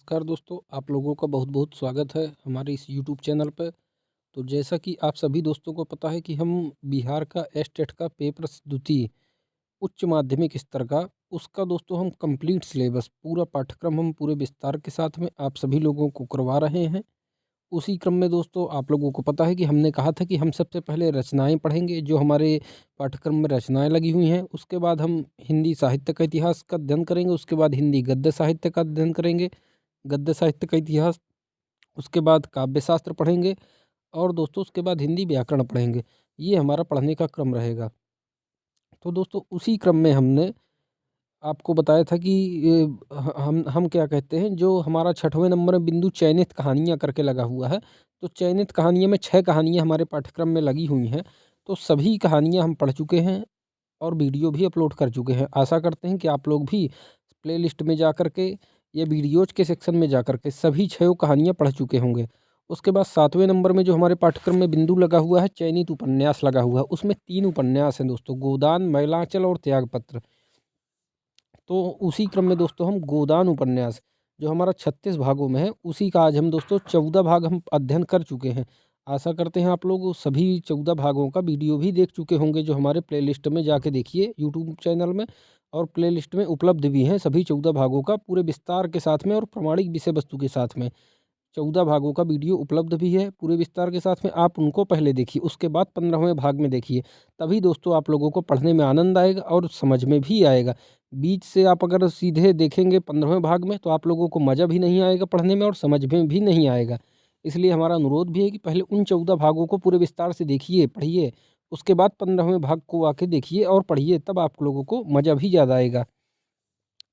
नमस्कार दोस्तों, आप लोगों का बहुत बहुत स्वागत है हमारे इस यूट्यूब चैनल पे। तो जैसा कि आप सभी दोस्तों को पता है कि हम बिहार का एस्टेट का पेपर द्वितीय उच्च माध्यमिक स्तर का उसका दोस्तों हम कंप्लीट सिलेबस पूरा पाठ्यक्रम हम पूरे विस्तार के साथ में आप सभी लोगों को करवा रहे हैं। उसी क्रम में दोस्तों आप लोगों को पता है कि हमने कहा था कि हम सबसे पहले रचनाएं पढ़ेंगे, जो हमारे पाठ्यक्रम में रचनाएं लगी हुई हैं। उसके बाद हम हिंदी साहित्य का इतिहास का अध्ययन करेंगे, उसके बाद हिंदी गद्य साहित्य का अध्ययन करेंगे, गद्य साहित्य का इतिहास, उसके बाद काव्य शास्त्र पढ़ेंगे और दोस्तों उसके बाद हिंदी व्याकरण पढ़ेंगे। ये हमारा पढ़ने का क्रम रहेगा। तो दोस्तों उसी क्रम में हमने आपको बताया था कि ये हम क्या कहते हैं, जो हमारा 6वें नंबर में बिंदु चयनित कहानियाँ करके लगा हुआ है। तो चयनित कहानियों में 6 कहानियाँ हमारे पाठ्यक्रम में लगी हुई हैं। तो सभी कहानियाँ हम पढ़ चुके हैं और वीडियो भी अपलोड कर चुके हैं। आशा करते हैं कि आप लोग भी प्लेलिस्ट में जा कर के या वीडियोज़ के सेक्शन में जा कर के सभी 6 कहानियाँ पढ़ चुके होंगे। उसके बाद 7वें नंबर में जो हमारे पाठ्यक्रम में बिंदु लगा हुआ है, चयनित उपन्यास लगा हुआ है। उसमें 3 उपन्यास हैं दोस्तों, गोदान, मैलांचल और त्यागपत्र। तो उसी क्रम में दोस्तों हम गोदान उपन्यास, जो हमारा 36 भागों में है, उसी का आज हम दोस्तों 14 भाग हम अध्ययन कर चुके हैं। आशा करते हैं आप लोग सभी 14 भागों का वीडियो भी देख चुके होंगे, जो हमारे प्लेलिस्ट में जाके देखिए यूट्यूब चैनल में। और प्लेलिस्ट में उपलब्ध भी हैं सभी 14 भागों का पूरे विस्तार के साथ में और प्रमाणिक विषय वस्तु के साथ में। 14 भागों का वीडियो उपलब्ध भी है पूरे विस्तार के साथ में। आप उनको पहले देखिए, उसके बाद 15वें भाग में देखिए। तभी दोस्तों आप लोगों को पढ़ने में आनंद आएगा और समझ में भी आएगा। बीच से आप अगर सीधे देखेंगे 15वें भाग में, तो आप लोगों को मज़ा भी नहीं आएगा पढ़ने में और समझ में भी नहीं आएगा। इसलिए हमारा अनुरोध भी है कि पहले उन 14 भागों को पूरे विस्तार से देखिए, पढ़िए। उसके बाद 15वें भाग को आके देखिए और पढ़िए, तब आप लोगों को मज़ा भी ज़्यादा आएगा।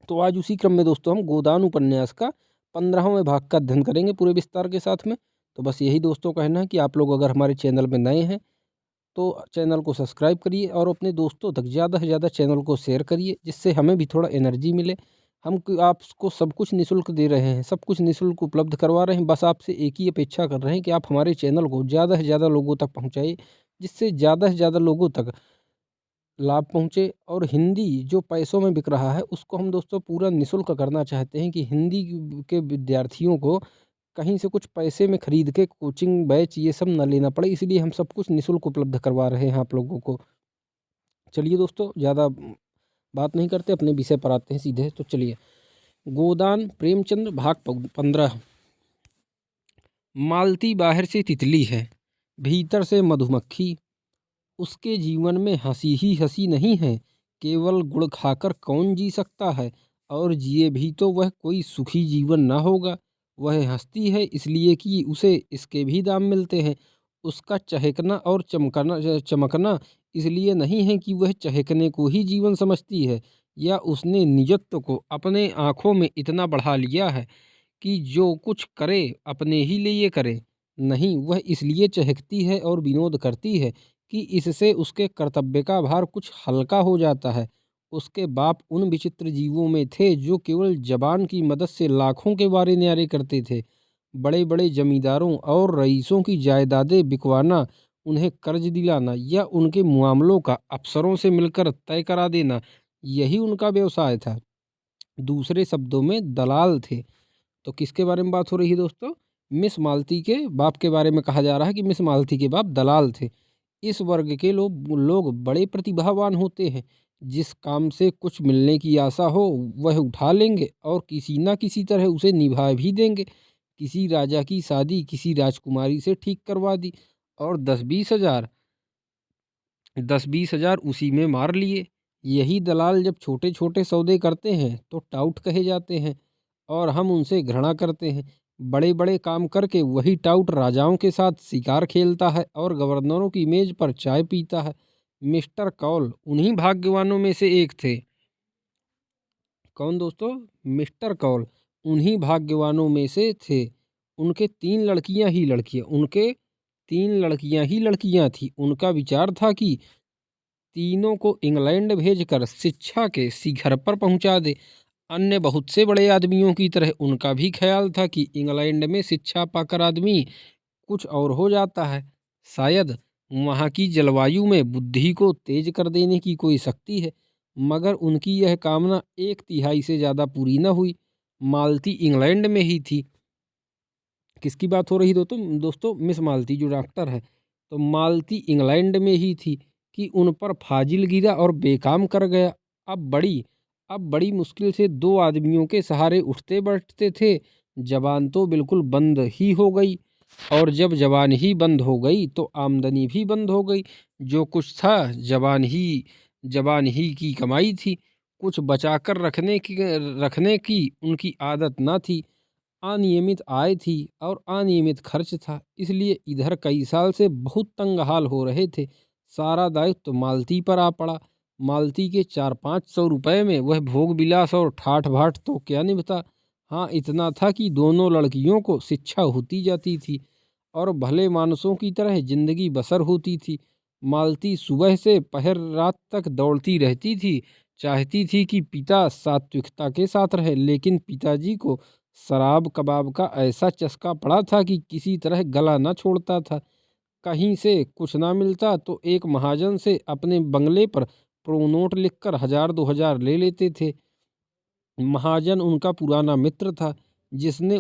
तो आज उसी क्रम में दोस्तों हम गोदान उपन्यास का 15वें भाग का अध्ययन करेंगे पूरे विस्तार के साथ में। तो बस यही दोस्तों कहना है कि आप लोग अगर हमारे चैनल में नए हैं तो चैनल को सब्सक्राइब करिए और अपने दोस्तों तक ज़्यादा से ज़्यादा चैनल को शेयर करिए, जिससे हमें भी थोड़ा एनर्जी मिले। आपको सब कुछ निःशुल्क दे रहे हैं, सब कुछ निःशुल्क उपलब्ध करवा रहे हैं। बस आपसे एक ही अपेक्षा कर रहे हैं कि आप हमारे चैनल को ज़्यादा से ज़्यादा लोगों तक पहुँचाइए, जिससे ज़्यादा से ज़्यादा लोगों तक लाभ पहुँचे। और हिंदी जो पैसों में बिक रहा है, उसको हम दोस्तों पूरा निःशुल्क करना चाहते हैं कि हिंदी के विद्यार्थियों को कहीं से कुछ पैसे में खरीद के कोचिंग बैच ये सब ना लेना पड़े। इसलिए हम सब कुछ निःशुल्क उपलब्ध करवा रहे हैं आप लोगों को। चलिए दोस्तों, ज़्यादा बात नहीं करते, अपने विषय पर आते हैं सीधे। तो चलिए, गोदान प्रेमचंद भाग 15। मालती बाहर से तितली है, भीतर से मधुमक्खी। उसके जीवन में हंसी ही हंसी नहीं है, केवल गुड़ खाकर कौन जी सकता है। और जिए भी तो वह कोई सुखी जीवन ना होगा। वह हंसती है इसलिए कि उसे इसके भी दाम मिलते हैं। उसका चहकना और चमकना चमकना इसलिए नहीं है कि वह चहकने को ही जीवन समझती है, या उसने निजत्व को अपने आँखों में इतना बढ़ा लिया है कि जो कुछ करे अपने ही लिए करे। नहीं, वह इसलिए चहकती है और विनोद करती है कि इससे उसके कर्तव्य का भार कुछ हल्का हो जाता है। उसके बाप उन विचित्र जीवों में थे जो केवल जबान की मदद से लाखों के वारे न्यारे करते थे। बड़े बड़े जमींदारों और रईसों की जायदादें बिकवाना, उन्हें कर्ज दिलाना या उनके मामलों का अफसरों से मिलकर तय करा देना, यही उनका व्यवसाय था। दूसरे शब्दों में दलाल थे। तो किसके बारे में बात हो रही है दोस्तों? मिस मालती के बाप के बारे में कहा जा रहा है कि मिस मालती के बाप दलाल थे। इस वर्ग के लोग लोग बड़े प्रतिभावान होते हैं। जिस काम से कुछ मिलने की आशा हो वह उठा लेंगे और किसी ना किसी तरह उसे निभा भी देंगे। किसी राजा की शादी किसी राजकुमारी से ठीक करवा दी और 10-20 हज़ार उसी में मार लिए। यही दलाल जब छोटे छोटे सौदे करते हैं तो टाउट कहे जाते हैं और हम उनसे घृणा करते हैं। बड़े बड़े काम करके वही टाउट राजाओं के साथ शिकार खेलता है और गवर्नरों की मेज पर चाय पीता है। मिस्टर कौल उन्हीं भाग्यवानों में से एक थे। कौन दोस्तों? मिस्टर कौल उन्हीं भाग्यवानों में से थे। उनके 3 लड़कियां ही लड़कियां थी। उनका विचार था कि तीनों को इंग्लैंड भेजकर शिक्षा के शिखर पर पहुंचा दे। अन्य बहुत से बड़े आदमियों की तरह उनका भी ख्याल था कि इंग्लैंड में शिक्षा पाकर आदमी कुछ और हो जाता है। शायद वहाँ की जलवायु में बुद्धि को तेज कर देने की कोई शक्ति है। मगर उनकी यह कामना 1/3 से ज़्यादा पूरी न हुई। मालती इंग्लैंड में ही थी। किसकी बात हो रही दोस्तों? मिस मालती जो डॉक्टर है, तो मालती इंग्लैंड में ही थी कि उन पर फाजिल गिरा और बेकाम कर गया। अब बड़ी मुश्किल से दो आदमियों के सहारे उठते बैठते थे। जबान तो बिल्कुल बंद ही हो गई, और जब जबान ही बंद हो गई तो आमदनी भी बंद हो गई। जो कुछ था जबान ही की कमाई थी। कुछ बचाकर रखने की उनकी आदत ना थी। अनियमित आय थी और अनियमित खर्च था, इसलिए इधर कई साल से बहुत तंग हाल हो रहे थे। सारा दायित्व तो मालती पर आ पड़ा। मालती के 400-500 रुपए में वह भोग विलास और ठाठ बाट तो क्या निभता। हाँ, इतना था कि दोनों लड़कियों को शिक्षा होती जाती थी और भले मानसों की तरह जिंदगी बसर होती थी। मालती सुबह से पहर रात तक दौड़ती रहती थी। चाहती थी कि पिता सात्विकता के साथ रहे, लेकिन पिताजी को शराब कबाब का ऐसा चस्का पड़ा था कि किसी तरह गला न छोड़ता था। कहीं से कुछ ना मिलता तो एक महाजन से अपने बंगले पर प्रोनोट लिखकर 1000-2000 ले लेते थे। महाजन उनका पुराना मित्र था, जिसने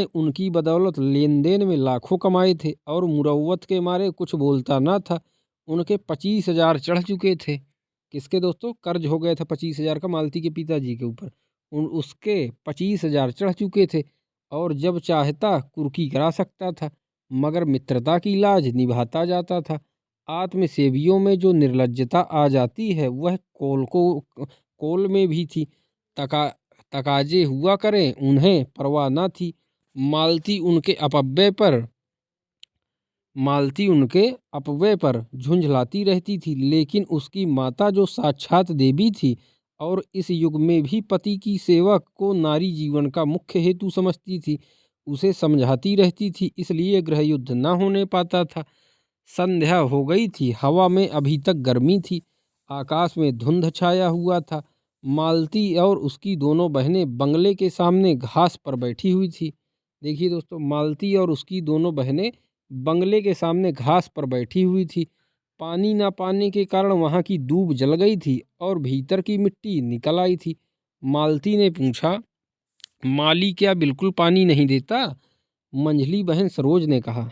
उनकी बदौलत लेन देन में लाखों कमाए थे और मुरव्वत के मारे कुछ बोलता ना था। उनके 25,000 चढ़ चुके थे। किसके दोस्तों? कर्ज हो गया था 25,000 का मालती के पिताजी के ऊपर। उसके 25,000 चढ़ चुके थे और जब चाहता कुर्की करा सकता था, मगर मित्रता की लाज निभाता जाता था। आत्मसेवियों में जो निर्लज्जता आ जाती है वह कोल में भी थी। तका तकाजे हुआ करें, उन्हें परवाह न थी। मालती उनके अपव्यय पर झुंझलाती रहती थी, लेकिन उसकी माता जो साक्षात देवी थी और इस युग में भी पति की सेवा को नारी जीवन का मुख्य हेतु समझती थी, उसे समझाती रहती थी। इसलिए गृह युद्ध न होने पाता था। संध्या हो गई थी, हवा में अभी तक गर्मी थी, आकाश में धुंध छाया हुआ था। मालती और उसकी दोनों बहनें बंगले के सामने घास पर बैठी हुई थी। देखिए दोस्तों, मालती और उसकी दोनों बहनें बंगले के सामने घास पर बैठी हुई थी। पानी ना पाने के कारण वहां की दूब जल गई थी और भीतर की मिट्टी निकल आई थी। मालती ने पूछा, माली क्या बिल्कुल पानी नहीं देता? मंझली बहन सरोज ने कहा।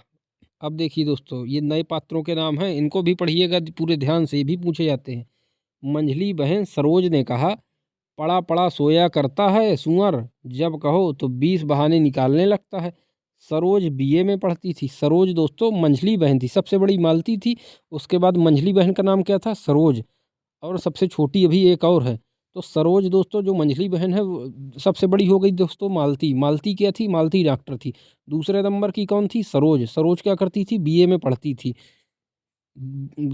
अब देखिए दोस्तों, ये नए पात्रों के नाम हैं, इनको भी पढ़िएगा पूरे ध्यान से, ये भी पूछे जाते हैं। मंझली बहन सरोज ने कहा, पड़ा पड़ा सोया करता है सूअर, जब कहो तो 20 बहाने निकालने लगता है। सरोज बीए में पढ़ती थी। सरोज दोस्तों मंझली बहन थी, सबसे बड़ी मालती थी, उसके बाद मंझली बहन का नाम क्या था? सरोज। और सबसे छोटी अभी एक और है। तो सरोज दोस्तों जो मंझली बहन है वो सबसे बड़ी हो गई दोस्तों मालती। मालती क्या थी? मालती डॉक्टर थी। दूसरे नंबर की कौन थी? सरोज। सरोज क्या करती थी? बीए में पढ़ती थी।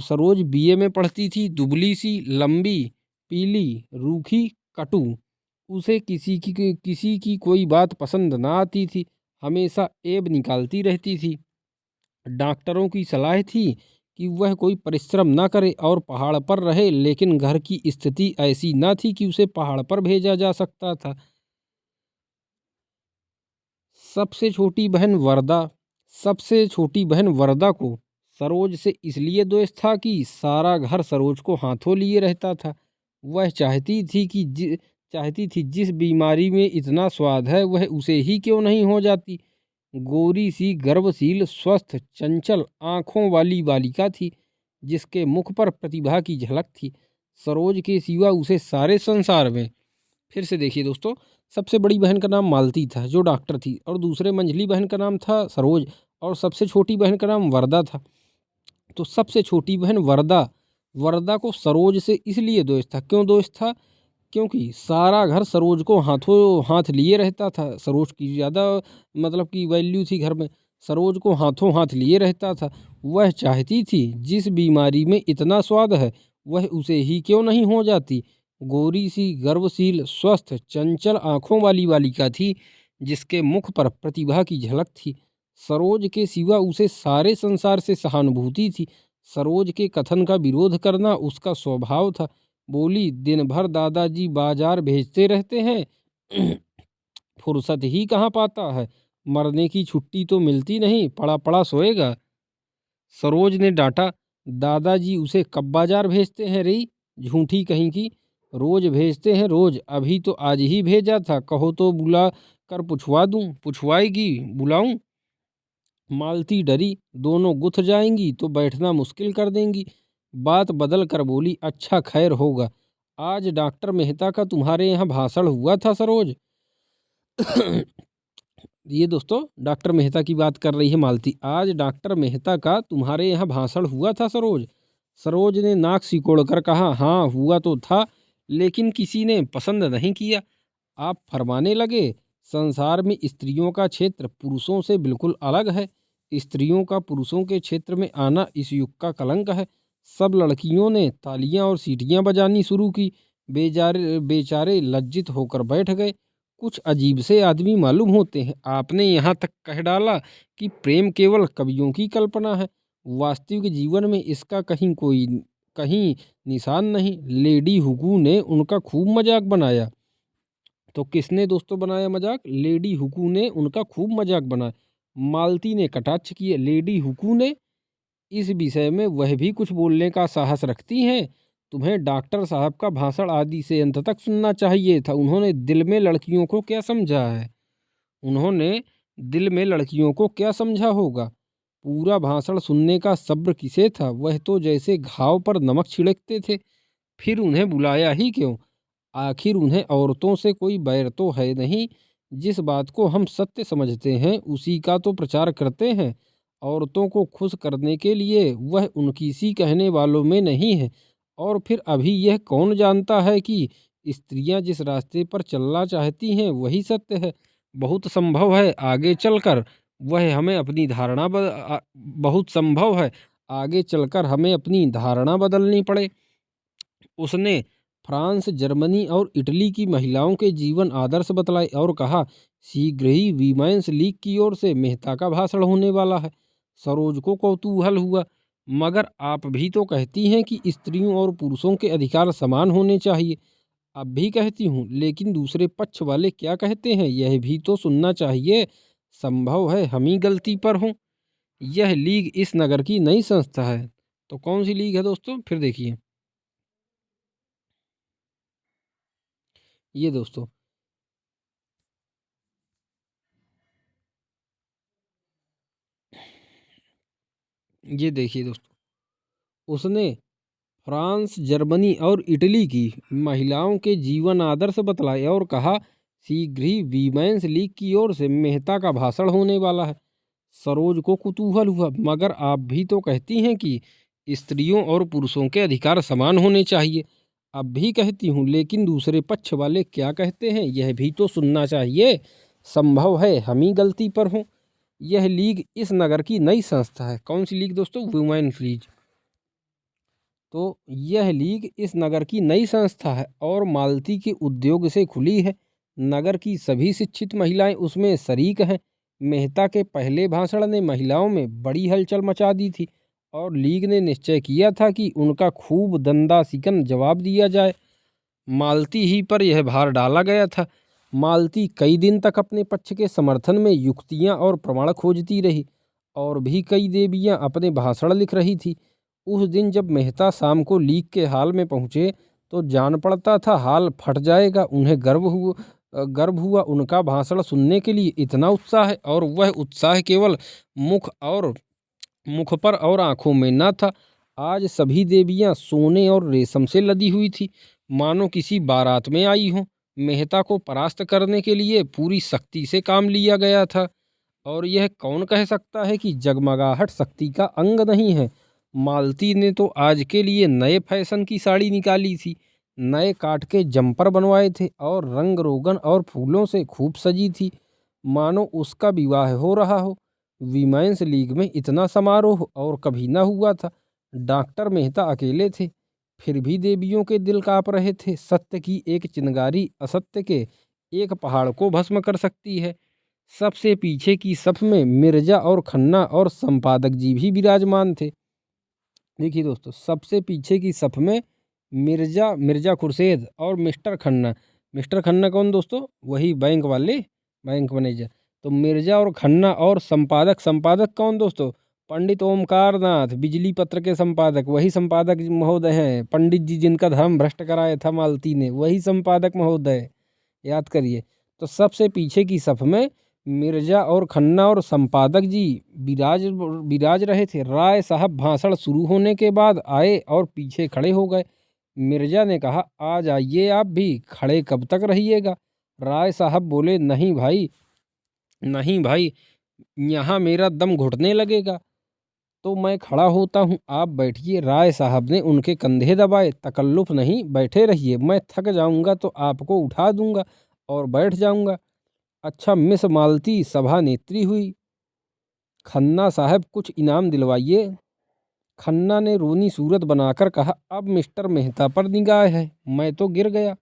सरोज बीए में पढ़ती थी, दुबली सी, लंबी, पीली, रूखी, कटु। उसे किसी की कोई बात पसंद ना आती थी, हमेशा ऐब निकालती रहती थी। डॉक्टरों की सलाह थी कि वह कोई परिश्रम ना करे और पहाड़ पर रहे, लेकिन घर की स्थिति ऐसी ना थी कि उसे पहाड़ पर भेजा जा सकता था। सबसे छोटी बहन वरदा को सरोज से इसलिए द्वेष था कि सारा घर सरोज को हाथों लिए रहता था। वह चाहती थी जिस बीमारी में इतना स्वाद है वह उसे ही क्यों नहीं हो जाती। गोरी सी, गर्वशील, स्वस्थ, चंचल आंखों वाली बालिका थी, जिसके मुख पर प्रतिभा की झलक थी। सरोज के सिवा उसे सारे संसार में, फिर से देखिए दोस्तों, सबसे बड़ी बहन का नाम मालती था जो डॉक्टर थी, और दूसरे मंझली बहन का नाम था सरोज, और सबसे छोटी बहन का नाम वरदा था। तो सबसे छोटी बहन वरदा को सरोज से इसलिए दोष था। क्यों दोष था? क्योंकि सारा घर सरोज को हाथों हाथ लिए रहता था। सरोज की ज़्यादा मतलब की वैल्यू थी घर में। सरोज को हाथों हाथ लिए रहता था। वह चाहती थी जिस बीमारी में इतना स्वाद है वह उसे ही क्यों नहीं हो जाती। गोरी सी, गर्वशील, स्वस्थ, चंचल आंखों वाली बालिका थी, जिसके मुख पर प्रतिभा की झलक थी। सरोज के सिवा उसे सारे संसार से सहानुभूति थी। सरोज के कथन का विरोध करना उसका स्वभाव था। बोली, दिन भर दादाजी बाजार भेजते रहते हैं, फुर्सत ही कहाँ पाता है। मरने की छुट्टी तो मिलती नहीं, पड़ा पड़ा सोएगा। सरोज ने डांटा, दादाजी उसे कब बाजार भेजते हैं रे, झूठी कहीं की। रोज भेजते हैं रोज, अभी तो आज ही भेजा था, कहो तो बुला कर पुछवा दूं। पुछवाएगी, बुलाऊं? मालती डरी, दोनों गुथ जाएंगी तो बैठना मुश्किल कर देंगी। बात बदल कर बोली, अच्छा खैर होगा, आज डॉक्टर मेहता का तुम्हारे यहाँ भाषण हुआ था सरोज। ये दोस्तों डॉक्टर मेहता की बात कर रही है मालती। आज डॉक्टर मेहता का तुम्हारे यहाँ भाषण हुआ था सरोज। सरोज ने नाक सिकोड़ कर कहा, हाँ हुआ तो था, लेकिन किसी ने पसंद नहीं किया। आप फरमाने लगे, संसार में स्त्रियों का क्षेत्र पुरुषों से बिल्कुल अलग है। स्त्रियों का पुरुषों के क्षेत्र में आना इस युग का कलंक है। सब लड़कियों ने तालियां और सीटियां बजानी शुरू की। बेचारे बेचारे लज्जित होकर बैठ गए। कुछ अजीब से आदमी मालूम होते हैं। आपने यहाँ तक कह डाला कि प्रेम केवल कवियों की कल्पना है, वास्तविक जीवन में इसका कहीं निशान नहीं। लेडी हुकू ने उनका खूब मजाक बनाया। तो किसने दोस्तों बनाया मजाक? लेडी हुकू ने उनका खूब मजाक बनाया। मालती ने कटाक्ष किए, लेडी हुकू ने? इस विषय में वह भी कुछ बोलने का साहस रखती हैं? तुम्हें डॉक्टर साहब का भाषण आदि से अंत तक सुनना चाहिए था। उन्होंने दिल में लड़कियों को क्या समझा है? उन्होंने दिल में लड़कियों को क्या समझा होगा? पूरा भाषण सुनने का सब्र किसे था? वह तो जैसे घाव पर नमक छिड़कते थे। फिर उन्हें बुलाया ही क्यों? आखिर उन्हें औरतों से कोई बैर तो है नहीं। जिस बात को हम सत्य समझते हैं उसी का तो प्रचार करते हैं। औरतों को खुश करने के लिए वह उनकी सी कहने वालों में नहीं है। और फिर अभी यह कौन जानता है कि स्त्रियां जिस रास्ते पर चलना चाहती हैं वही सत्य है। बहुत संभव है आगे चलकर वह हमें अपनी धारणा बहुत संभव है आगे चलकर हमें अपनी धारणा बदलनी पड़े। उसने फ्रांस, जर्मनी और इटली की महिलाओं के जीवन आदर्श बतलाए और कहा, शीघ्र ही वीमेंस लीग की ओर से मेहता का भाषण होने वाला है। सरोज को कौतूहल हुआ, मगर आप भी तो कहती हैं कि स्त्रियों और पुरुषों के अधिकार समान होने चाहिए। अब भी कहती हूँ, लेकिन दूसरे पक्ष वाले क्या कहते हैं यह भी तो सुनना चाहिए। संभव है हम ही गलती पर हों। यह लीग इस नगर की नई संस्था है। तो कौन सी लीग है दोस्तों? फिर देखिए ये दोस्तों, ये देखिए दोस्तों, उसने फ्रांस, जर्मनी और इटली की महिलाओं के जीवन आदर्श बतलाए और कहा, शीघ्र ही वीमेंस लीग की ओर से मेहता का भाषण होने वाला है। सरोज को कुतूहल हुआ, मगर आप भी तो कहती हैं कि स्त्रियों और पुरुषों के अधिकार समान होने चाहिए। अब भी कहती हूँ, लेकिन दूसरे पक्ष वाले क्या कहते हैं यह भी तो सुनना चाहिए। संभव है हम ही गलती पर हों। यह लीग इस नगर की नई संस्था है। कौन सी लीग दोस्तों? Women's league. तो यह लीग इस नगर की नई संस्था है और मालती के उद्योग से खुली है। नगर की सभी शिक्षित महिलाएं उसमें शरीक हैं। मेहता के पहले भाषण ने महिलाओं में बड़ी हलचल मचा दी थी और लीग ने निश्चय किया था कि उनका खूब दंदा सिकन जवाब दिया जाए। मालती ही पर यह भार डाला गया था। मालती कई दिन तक अपने पक्ष के समर्थन में युक्तियां और प्रमाण खोजती रही और भी कई देवियां अपने भाषण लिख रही थी। उस दिन जब मेहता शाम को लीग के हाल में पहुंचे तो जान पड़ता था हाल फट जाएगा। उन्हें गर्व हुआ उनका भाषण सुनने के लिए इतना उत्साह है, और वह उत्साह केवल मुख पर और आंखों में न था। आज सभी देवियां सोने और रेशम से लदी हुई थी, मानो किसी बारात में आई हों। मेहता को परास्त करने के लिए पूरी शक्ति से काम लिया गया था, और यह कौन कह सकता है कि जगमगाहट शक्ति का अंग नहीं है। मालती ने तो आज के लिए नए फैशन की साड़ी निकाली थी, नए काट के जंपर बनवाए थे और रंग रोगन और फूलों से खूब सजी थी, मानो उसका विवाह हो रहा हो। वीमेंस लीग में इतना समारोह और कभी न हुआ था। डॉक्टर मेहता अकेले थे, फिर भी देवियों के दिल काँप रहे थे। सत्य की एक चिनगारी असत्य के एक पहाड़ को भस्म कर सकती है। सबसे पीछे की सफ में मिर्जा और खन्ना और संपादक जी भी विराजमान थे। देखिए दोस्तों, सबसे पीछे की सफ में मिर्जा खुर्शेद और मिस्टर खन्ना। मिस्टर खन्ना कौन दोस्तों? वही बैंक वाले, बैंक मैनेजर। तो मिर्जा और खन्ना और संपादक कौन दोस्तों? पंडित ओमकार नाथ बिजली पत्र के संपादक, वही संपादक महोदय हैं पंडित जी जिनका धर्म भ्रष्ट कराया था मालती ने, वही संपादक महोदय, याद करिए। तो सबसे पीछे की सफ में मिर्जा और खन्ना और संपादक जी विराज रहे थे। राय साहब भाषण शुरू होने के बाद आए और पीछे खड़े हो गए। मिर्जा ने कहा, आ जाइए आप भी, खड़े कब तक रहिएगा। राय साहब बोले, नहीं भाई, नहीं भाई, यहाँ मेरा दम घुटने लगेगा तो मैं खड़ा होता हूँ, आप बैठिए। राय साहब ने उनके कंधे दबाए। तकल्लुफ नहीं, बैठे रहिए, मैं थक जाऊंगा तो आपको उठा दूंगा और बैठ जाऊंगा। अच्छा, मिस मालती सभा नेत्री हुई। खन्ना साहब कुछ इनाम दिलवाइए। खन्ना ने रोनी सूरत बनाकर कहा, अब मिस्टर मेहता पर निगाह है। मैं तो गिर गया।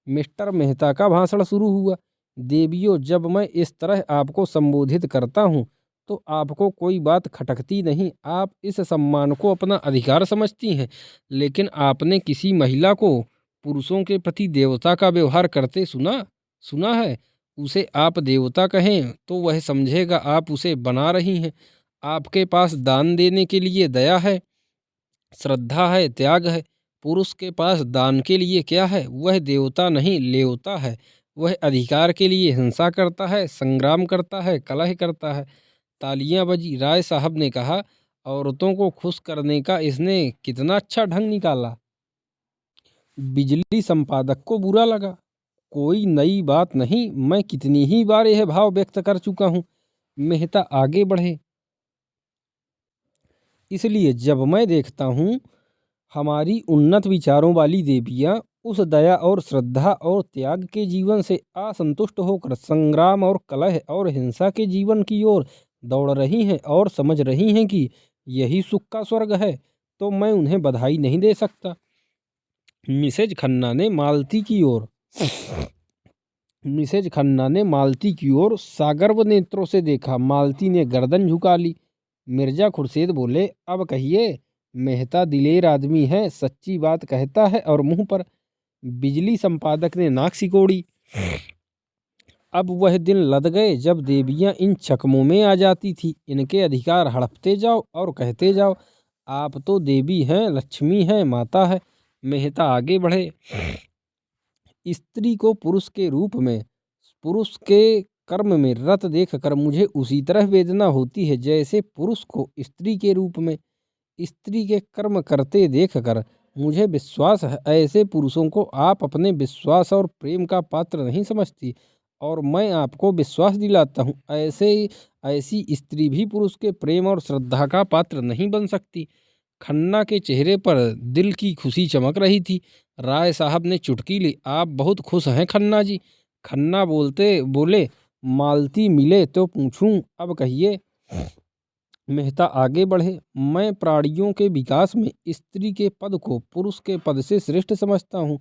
मिस्टर मेहता का भाषण शुरू हुआ। देवियों, जब मैं इस तरह आपको संबोधित करता हूँ तो आपको कोई बात खटकती नहीं। आप इस सम्मान को अपना अधिकार समझती हैं, लेकिन आपने किसी महिला को पुरुषों के प्रति देवता का व्यवहार करते सुना है? उसे आप देवता कहें तो वह समझेगा आप उसे बना रही हैं। आपके पास दान देने के लिए दया है, श्रद्धा है, त्याग है। पुरुष के पास दान के लिए क्या है? वह देवता नहीं, लेवता है। वह अधिकार के लिए हिंसा करता है, संग्राम करता है, कलह करता है। तालियां बजी। राय साहब ने कहा, औरतों को खुश करने का इसने कितना अच्छा ढंग निकाला। बिजली संपादक को बुरा लगा। कोई नई बात नहीं, मैं कितनी ही बार यह भाव व्यक्त कर चुका हूँ। मेहता आगे बढ़े। इसलिए जब मैं देखता हूँ हमारी उन्नत विचारों वाली देवियाँ उस दया और श्रद्धा और त्याग के जीवन से असंतुष्ट होकर संग्राम और कलह और हिंसा के जीवन की ओर दौड़ रही हैं और समझ रही हैं कि यही सुख का स्वर्ग है, तो मैं उन्हें बधाई नहीं दे सकता। मिसेज खन्ना ने मालती की ओर सागर्व नेत्रों से देखा। मालती ने गर्दन झुका ली। मिर्जा खुर्शीद बोले, अब कहिए। मेहता दिलेर आदमी है, सच्ची बात कहता है और मुंह पर। बिजली संपादक ने नाक सिकोड़ी। अब वह दिन लद गए जब देवियां इन चकमों में आ जाती थी। इनके अधिकार हड़पते जाओ और कहते जाओ, आप तो देवी हैं, लक्ष्मी हैं, माता है। मेहता आगे बढ़े। स्त्री को पुरुष के रूप में, पुरुष के कर्म में रत देखकर मुझे उसी तरह वेदना होती है जैसे पुरुष को स्त्री के रूप में। स्त्री के कर्म करते देखकर मुझे विश्वास है ऐसे पुरुषों को आप अपने विश्वास और प्रेम का पात्र नहीं समझती, और मैं आपको विश्वास दिलाता हूँ ऐसी स्त्री भी पुरुष के प्रेम और श्रद्धा का पात्र नहीं बन सकती। खन्ना के चेहरे पर दिल की खुशी चमक रही थी। राय साहब ने चुटकी ली। आप बहुत खुश हैं खन्ना जी। खन्ना बोले, मालती मिले तो पूछूं, अब कहिए। मेहता आगे बढ़े। मैं प्राणियों के विकास में स्त्री के पद को पुरुष के पद से श्रेष्ठ समझता हूँ,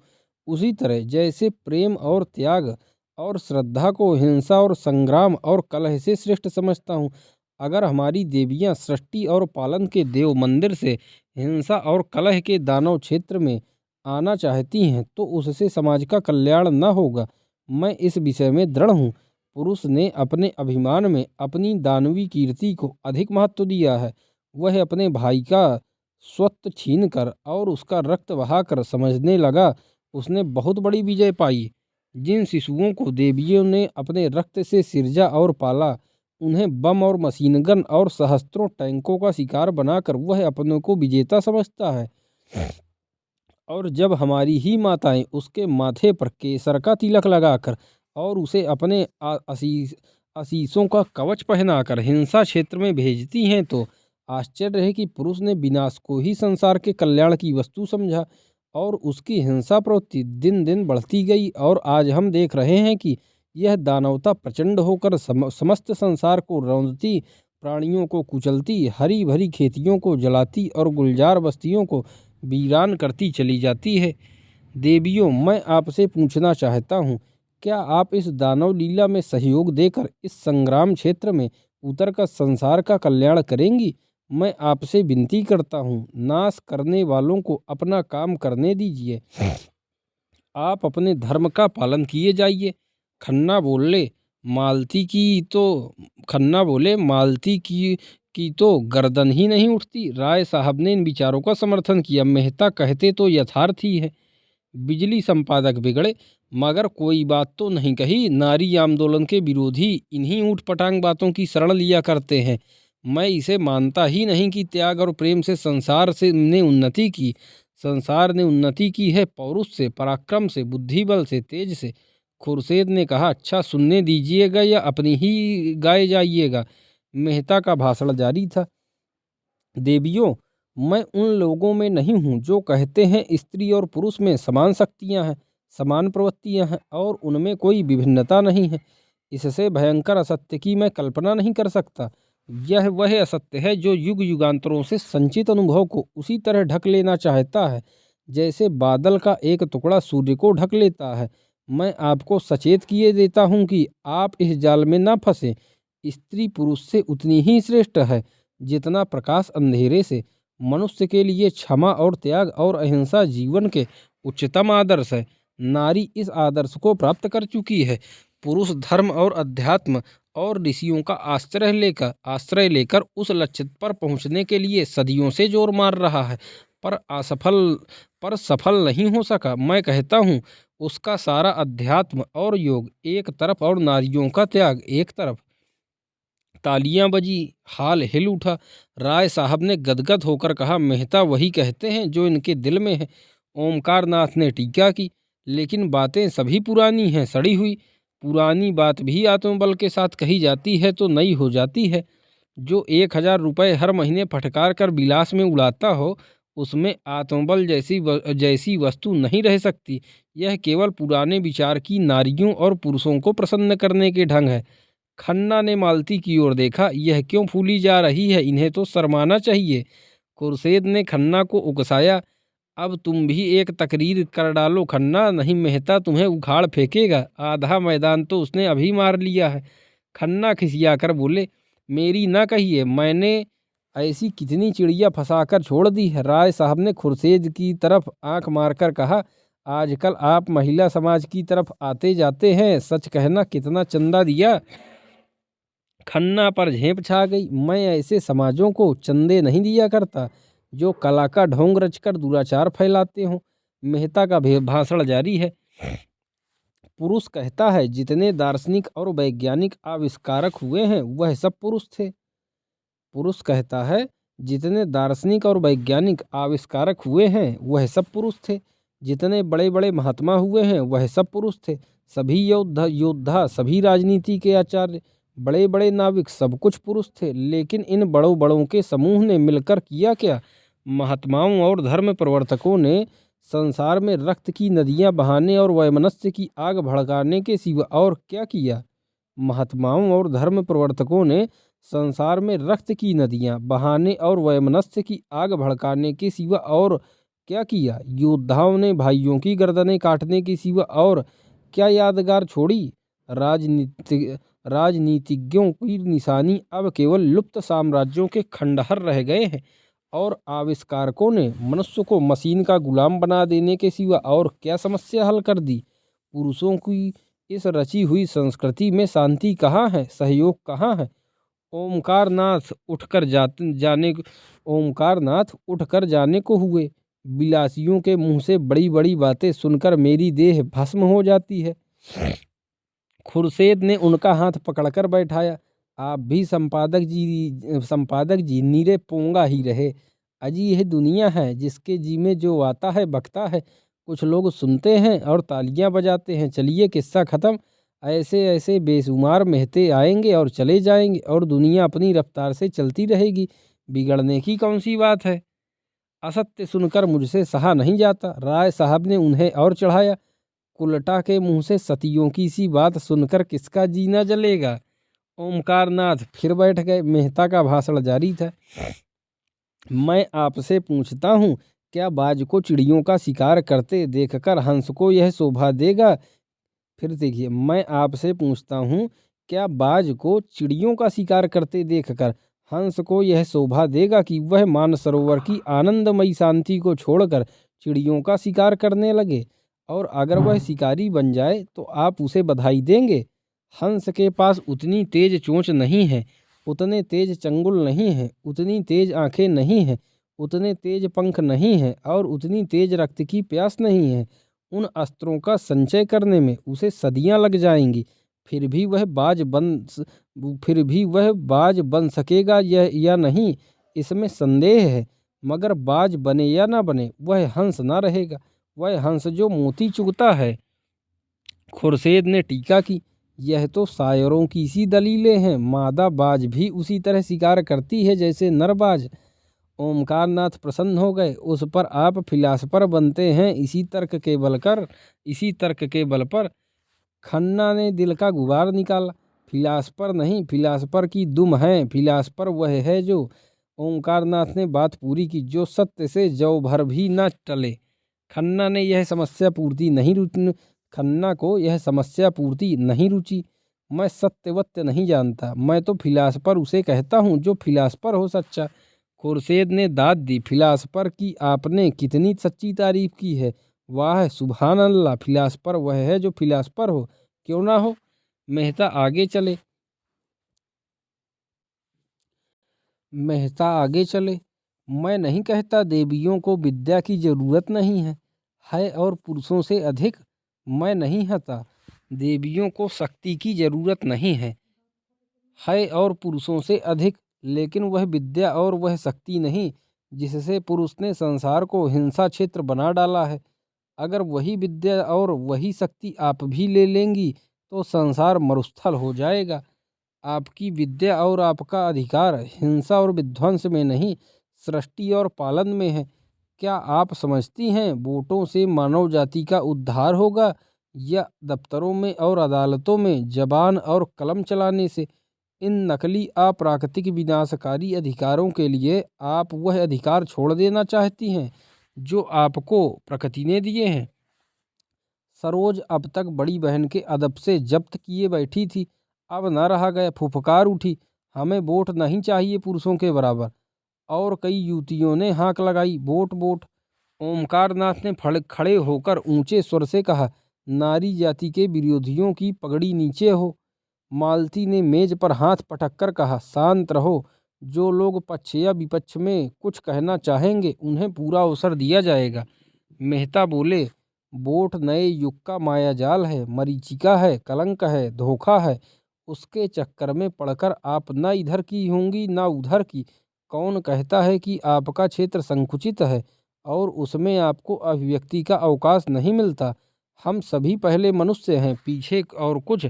उसी तरह जैसे प्रेम और त्याग और श्रद्धा को हिंसा और संग्राम और कलह से श्रेष्ठ समझता हूँ। अगर हमारी देवियाँ सृष्टि और पालन के देव मंदिर से हिंसा और कलह के दानव क्षेत्र में आना चाहती हैं तो उससे समाज का कल्याण न होगा। मैं इस विषय में दृढ़ हूँ। पुरुष ने अपने अभिमान में अपनी दानवी कीर्ति को अधिक महत्व दिया है। वह अपने भाई का स्वत्व छीनकर और उसका रक्त बहाकर समझने लगा उसने बहुत बड़ी विजय पाई। जिन शिशुओं को देवियों ने अपने रक्त से सिरजा और पाला, उन्हें बम और मशीनगन और सहस्त्रों टैंकों का शिकार बनाकर वह अपनों को विजेता समझता है। और जब हमारी ही माताएं उसके माथे पर केसर का तिलक लगाकर और उसे अपने आशीषों का कवच पहनाकर हिंसा क्षेत्र में भेजती हैं तो आश्चर्य है कि पुरुष ने विनाश को ही संसार के कल्याण की वस्तु समझा और उसकी हिंसा प्रवृत्ति दिन दिन बढ़ती गई। और आज हम देख रहे हैं कि यह दानवता प्रचंड होकर समस्त संसार को रौंदती, प्राणियों को कुचलती, हरी भरी खेतियों को जलाती और गुलजार बस्तियों को वीरान करती चली जाती है। देवियों, मैं आपसे पूछना चाहता हूँ, क्या आप इस दानव लीला में सहयोग देकर इस संग्राम क्षेत्र में उतरकर संसार का कल्याण करेंगी? मैं आपसे विनती करता हूँ, नाश करने वालों को अपना काम करने दीजिए। आप अपने धर्म का पालन किए जाइए। खन्ना बोले, मालती की तो गर्दन ही नहीं उठती। राय साहब ने इन विचारों का समर्थन किया। मेहता कहते तो यथार्थ ही है। बिजली संपादक बिगड़े मगर कोई बात तो नहीं कही। नारी आंदोलन के विरोधी इन्हीं ऊटपटांग बातों की शरण लिया करते हैं। मैं इसे मानता ही नहीं कि त्याग और प्रेम से संसार से ने उन्नति की। संसार ने उन्नति की है पौरुष से, पराक्रम से, बुद्धि बल से, तेज से। खुर्शीद ने कहा, अच्छा सुनने दीजिएगा या अपनी ही गाए जाइएगा। मेहता का भाषण जारी था। देवियों, मैं उन लोगों में नहीं हूँ जो कहते हैं स्त्री और पुरुष में समान शक्तियाँ हैं, समान प्रवृत्तियाँ हैं और उनमें कोई विभिन्नता नहीं है। इससे भयंकर असत्य की मैं कल्पना नहीं कर सकता। यह वह असत्य है जो युग युगांतरों से संचित अनुभव को उसी तरह ढक लेना चाहता है जैसे बादल का एक टुकड़ा सूर्य को ढक लेता है। मैं आपको सचेत किए देता हूँ कि आप इस जाल में न फंसें। स्त्री पुरुष से उतनी ही श्रेष्ठ है जितना प्रकाश अंधेरे से। मनुष्य के लिए क्षमा और त्याग और अहिंसा जीवन के उच्चतम आदर्श है। नारी इस आदर्श को प्राप्त कर चुकी है। पुरुष धर्म और अध्यात्म और ऋषियों का आश्रय लेकर उस लक्ष्य पर पहुंचने के लिए सदियों से जोर मार रहा है, पर सफल नहीं हो सका। मैं कहता हूँ उसका सारा अध्यात्म और योग एक तरफ और नारियों का त्याग एक तरफ। तालियां बजी, हाल हिल उठा। राय साहब ने गदगद होकर कहा, मेहता वही कहते हैं जो इनके दिल में है। ओमकार नाथ ने टीका की, लेकिन बातें सभी पुरानी हैं, सड़ी हुई। पुरानी बात भी आत्मबल के साथ कही जाती है तो नई हो जाती है। जो 1000 रुपये हर महीने फटकार कर विलास में उड़ाता हो उसमें आत्मबल जैसी वस्तु नहीं रह सकती। यह केवल पुराने विचार की नारियों और पुरुषों को प्रसन्न करने के ढंग है। खन्ना ने मालती की ओर देखा, यह क्यों फूली जा रही है, इन्हें तो शर्माना चाहिए। खुर्शीद ने खन्ना को उकसाया, अब तुम भी एक तकरीर कर डालो खन्ना, नहीं मेहता तुम्हें उखाड़ फेंकेगा। आधा मैदान तो उसने अभी मार लिया है। खन्ना खिसियाकर बोले, मेरी ना कहिए, मैंने ऐसी कितनी चिड़िया फंसाकर छोड़ दी है। राय साहब ने खुर्शीद की तरफ आंख मारकर कहा, आजकल आप महिला समाज की तरफ आते जाते हैं, सच कहना कितना चंदा दिया। खन्ना पर झेप छा गई। मैं ऐसे समाजों को चंदे नहीं दिया करता जो कला का ढोंग रचकर दुराचार फैलाते हों। मेहता का भाषण जारी है। पुरुष कहता है जितने दार्शनिक और वैज्ञानिक आविष्कारक हुए हैं वह सब पुरुष थे। पुरुष कहता है जितने दार्शनिक और वैज्ञानिक आविष्कारक हुए हैं वह सब पुरुष थे। जितने बड़े बड़े महात्मा हुए हैं वह सब पुरुष थे। सभी योद्धा, सभी राजनीति के आचार्य, बड़े बड़े नाविक, सब कुछ पुरुष थे। लेकिन इन बड़ों बड़ों के समूह ने मिलकर किया क्या? महात्माओं और धर्म प्रवर्तकों ने संसार में रक्त की नदियां बहाने और वैमनस्य की आग भड़काने के सिवा और क्या किया? महात्माओं और धर्म प्रवर्तकों ने संसार में रक्त की नदियां बहाने और वैमनस्य की आग भड़काने के सिवा और क्या किया? योद्धाओं ने भाइयों की गर्दनें काटने के सिवा और क्या यादगार छोड़ी? राजनीतिज्ञों की निशानी अब केवल लुप्त साम्राज्यों के खंडहर रह गए हैं और आविष्कारकों ने मनुष्य को मशीन का गुलाम बना देने के सिवा और क्या समस्या हल कर दी? पुरुषों की इस रची हुई संस्कृति में शांति कहाँ है, सहयोग कहाँ है? ओमकारनाथ उठकर जाने को हुए। विलासियों के मुंह से बड़ी बड़ी बातें सुनकर मेरी देह भस्म हो जाती है। खुर्शीद ने उनका हाथ पकड़कर बैठाया। आप भी संपादक जी नीरे पोंगा ही रहे। अजी यह दुनिया है जिसके जी में जो आता है बकता है। कुछ लोग सुनते हैं और तालियां बजाते हैं। चलिए किस्सा ख़त्म। ऐसे ऐसे बेशुमार मेहते आएंगे और चले जाएंगे और दुनिया अपनी रफ्तार से चलती रहेगी। बिगड़ने की कौन सी बात है? असत्य सुनकर मुझसे सहा नहीं जाता। राय साहब ने उन्हें और चढ़ाया। कुलटा के मुंह से सतियों की सी बात सुनकर किसका जीना जलेगा? ओमकारनाथ फिर बैठ गए। मेहता का भाषण जारी था। मैं आपसे पूछता हूँ, क्या बाज को चिड़ियों का शिकार करते देखकर हंस को यह शोभा देगा? फिर देखिए, मैं आपसे पूछता हूँ, क्या बाज को चिड़ियों का शिकार करते देखकर हंस को यह शोभा देगा कि वह मानसरोवर की आनंदमयी शांति को छोड़कर चिड़ियों का शिकार करने लगे? और अगर वह शिकारी बन जाए तो आप उसे बधाई देंगे? हंस के पास उतनी तेज चोंच नहीं है, उतने तेज चंगुल नहीं हैं, उतनी तेज आंखें नहीं हैं, उतने तेज पंख नहीं हैं और उतनी तेज रक्त की प्यास नहीं है। उन अस्त्रों का संचय करने में उसे सदियां लग जाएंगी, फिर भी वह बाज बन सकेगा या नहीं, इसमें संदेह है। मगर बाज बने या ना बने, वह हंस ना रहेगा, वह हंस जो मोती चुगता है। खुर्शेद ने टीका की, यह तो शायरों की सी दलीलें हैं। मादा बाज भी उसी तरह शिकार करती है जैसे नर बाज। ओमकार नाथ प्रसन्न हो गए। उस पर आप फिलासफर बनते हैं इसी तर्क के बल पर। खन्ना ने दिल का गुबार निकाला। फिलासफर नहीं, फिलासफर की दुम है, फिलासफर वह है जो। ओमकार नाथ ने बात पूरी की, जो सत्य से जौ भर भी न टले। खन्ना को यह समस्या पूर्ति नहीं रुची। मैं सत्यवत्य नहीं जानता, मैं तो फिलासफर उसे कहता हूँ जो फिलासफर हो सच्चा। खुर्शेद ने दाद दी, फिलासफर की आपने कितनी सच्ची तारीफ की है। वाह सुभान अल्लाह, फिलासफर वह है जो फिलासफर हो, क्यों ना हो। मेहता आगे चले। मैं नहीं कहता देवियों को विद्या की जरूरत नहीं है और पुरुषों से अधिक। मैं नहीं हता देवियों को शक्ति की जरूरत नहीं है और पुरुषों से अधिक, लेकिन वह विद्या और वह शक्ति नहीं जिससे पुरुष ने संसार को हिंसा क्षेत्र बना डाला है। अगर वही विद्या और वही शक्ति आप भी ले लेंगी तो संसार मरुस्थल हो जाएगा। आपकी विद्या और आपका अधिकार हिंसा और विध्वंस में नहीं, सृष्टि और पालन में है। क्या आप समझती हैं वोटों से मानव जाति का उद्धार होगा या दफ्तरों में और अदालतों में जबान और कलम चलाने से? इन नकली अप्राकृतिक विनाशकारी अधिकारों के लिए आप वह अधिकार छोड़ देना चाहती हैं जो आपको प्रकृति ने दिए हैं। सरोज अब तक बड़ी बहन के अदब से जब्त किए बैठी थी, अब न रहा गया, फुफकार उठी, हमें वोट नहीं चाहिए पुरुषों के बराबर। और कई युवतियों ने हाक लगाई, वोट वोट। ओमकार नाथ ने खड़े होकर ऊंचे स्वर से कहा, नारी जाति के विरोधियों की पगड़ी नीचे हो। मालती ने मेज पर हाथ पटक कर कहा, शांत रहो। जो लोग पक्ष या विपक्ष में कुछ कहना चाहेंगे उन्हें पूरा अवसर दिया जाएगा। मेहता बोले, वोट नए युग का मायाजाल है, मरीचिका है, कलंक है, धोखा है। उसके चक्कर में पड़कर आप न इधर की होंगी न उधर की। कौन कहता है कि आपका क्षेत्र संकुचित है और उसमें आपको अभिव्यक्ति का अवकाश नहीं मिलता। हम सभी पहले मनुष्य हैं, पीछे और कुछ।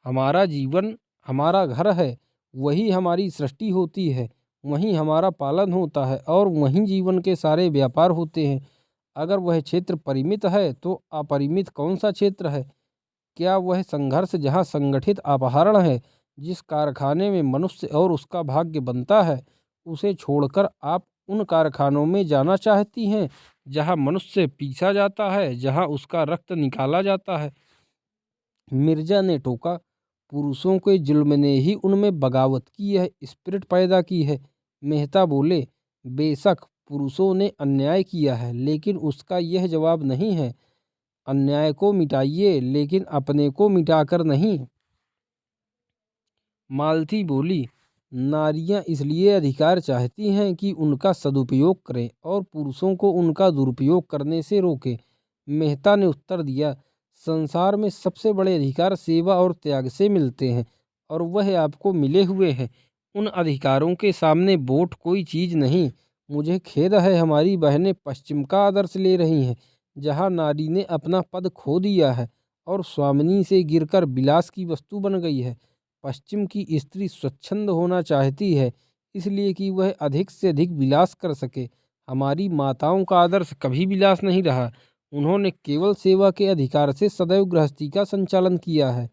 हमारा जीवन हमारा घर है, वही हमारी सृष्टि होती है, वहीं हमारा पालन होता है और वहीं जीवन के सारे व्यापार होते हैं। अगर वह क्षेत्र परिमित है तो अपरिमित कौन सा क्षेत्र है? क्या वह संघर्ष जहाँ संगठित अपहरण है, जिस कारखाने में मनुष्य और उसका भाग्य बनता है, उसे छोड़कर आप उन कारखानों में जाना चाहती हैं जहाँ मनुष्य पीसा जाता है, जहाँ उसका रक्त निकाला जाता है? मिर्जा ने टोका, पुरुषों के जुल्म ने ही उनमें बगावत की है, स्पिरिट पैदा की है। मेहता बोले, बेशक पुरुषों ने अन्याय किया है, लेकिन उसका यह जवाब नहीं है। अन्याय को मिटाइए, लेकिन अपने को मिटाकर नहीं। मालती बोली, नारियां इसलिए अधिकार चाहती हैं कि उनका सदुपयोग करें और पुरुषों को उनका दुरुपयोग करने से रोकें। मेहता ने उत्तर दिया, संसार में सबसे बड़े अधिकार सेवा और त्याग से मिलते हैं और वह आपको मिले हुए हैं। उन अधिकारों के सामने वोट कोई चीज़ नहीं। मुझे खेद है, हमारी बहनें पश्चिम का आदर्श ले रही हैं, जहाँ नारी ने अपना पद खो दिया है और स्वामिनी से गिरकर विलास की वस्तु बन गई है। पश्चिम की स्त्री स्वच्छंद होना चाहती है, इसलिए कि वह अधिक से अधिक विलास कर सके। हमारी माताओं का आदर्श कभी विलास नहीं रहा, उन्होंने केवल सेवा के अधिकार से सदैव गृहस्थी का संचालन किया है।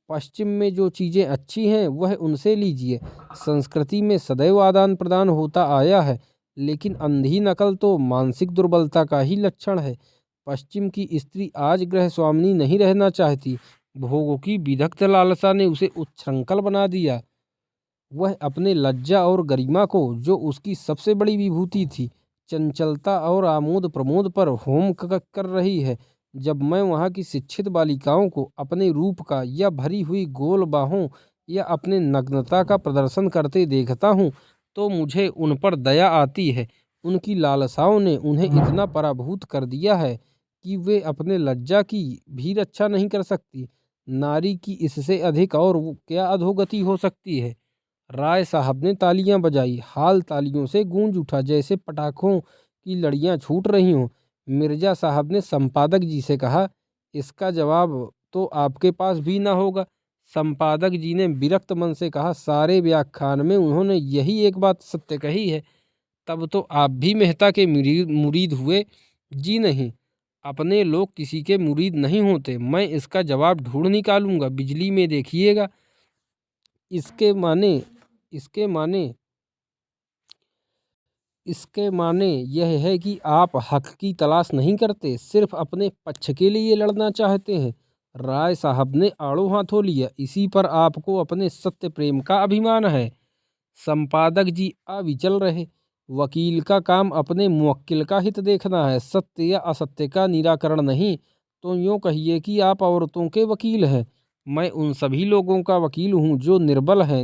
पश्चिम में जो चीज़ें अच्छी हैं वह उनसे लीजिए। संस्कृति में सदैव आदान प्रदान होता आया है, लेकिन अंधी नकल तो मानसिक दुर्बलता का ही लक्षण है। पश्चिम की स्त्री आज गृह स्वामिनी नहीं रहना चाहती, भोगों की विदग्ध लालसा ने उसे उच्छृंखल बना दिया। वह अपने लज्जा और गरिमा को, जो उसकी सबसे बड़ी विभूति थी, चंचलता और आमोद प्रमोद पर होम कर रही है। जब मैं वहाँ की शिक्षित बालिकाओं को अपने रूप का या भरी हुई गोल बाहों या अपने नग्नता का प्रदर्शन करते देखता हूँ तो मुझे उन पर दया आती है। उनकी लालसाओं ने उन्हें इतना पराभूत कर दिया है कि वे अपने लज्जा की भी रक्षा नहीं कर सकती। नारी की इससे अधिक और क्या अधोगति हो सकती है। राय साहब ने तालियां बजाई। हाल तालियों से गूंज उठा जैसे पटाखों की लड़ियां छूट रही हों। मिर्जा साहब ने संपादक जी से कहा, इसका जवाब तो आपके पास भी ना होगा। संपादक जी ने विरक्त मन से कहा, सारे व्याख्यान में उन्होंने यही एक बात सत्य कही है। तब तो आप भी मेहता के मुरीद हुए। जी नहीं, अपने लोग किसी के मुरीद नहीं होते। मैं इसका जवाब ढूंढ निकालूंगा, बिजली में देखिएगा। इसके माने इसके माने इसके माने यह है कि आप हक की तलाश नहीं करते, सिर्फ अपने पक्ष के लिए लड़ना चाहते हैं। राय साहब ने आड़ो हाथों लिया। इसी पर आपको अपने सत्य प्रेम का अभिमान है। संपादक जी अविचल रहे। वकील का काम अपने मुवक्किल का हित देखना है, सत्य या असत्य का निराकरण नहीं। तो यूँ कहिए कि आप औरतों के वकील हैं। मैं उन सभी लोगों का वकील हूँ जो निर्बल हैं,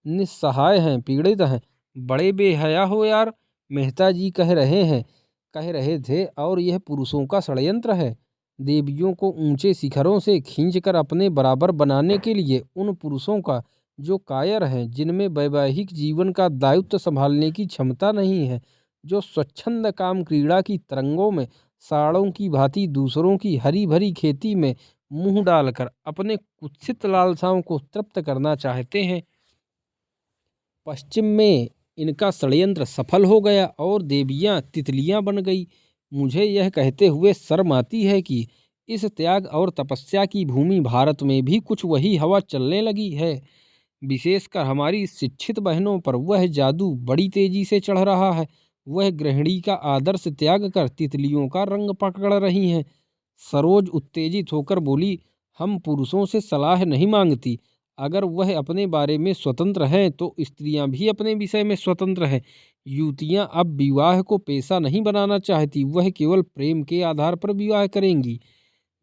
निस्सहाय हैं, पीड़ित हैं। बड़े बेहया हो यार, मेहता जी कह रहे थे, और यह पुरुषों का षड्यंत्र है। देवियों को ऊंचे शिखरों से खींचकर अपने बराबर बनाने के लिए उन पुरुषों का जो कायर हैं, जिनमें वैवाहिक जीवन का दायित्व संभालने की क्षमता नहीं है, जो स्वच्छंद काम क्रीड़ा की तरंगों में साड़ों की भांति दूसरों की हरी भरी खेती में मुंह डालकर अपने कुत्सित लालसाओं को तृप्त करना चाहते हैं। पश्चिम में इनका षड्यंत्र सफल हो गया और देवियां तितलियां बन गई। मुझे यह कहते हुए शर्म आती है कि इस त्याग और तपस्या की भूमि भारत में भी कुछ वही हवा चलने लगी है। विशेषकर हमारी शिक्षित बहनों पर वह जादू बड़ी तेजी से चढ़ रहा है। वह गृहिणी का आदर्श त्याग कर तितलियों का रंग पकड़ रही हैं। सरोज उत्तेजित होकर बोली, हम पुरुषों से सलाह नहीं मांगती। अगर वह अपने बारे में स्वतंत्र हैं तो स्त्रियां भी अपने विषय में स्वतंत्र हैं। युवतियां अब विवाह को पेशा नहीं बनाना चाहती, वह केवल प्रेम के आधार पर विवाह करेंगी।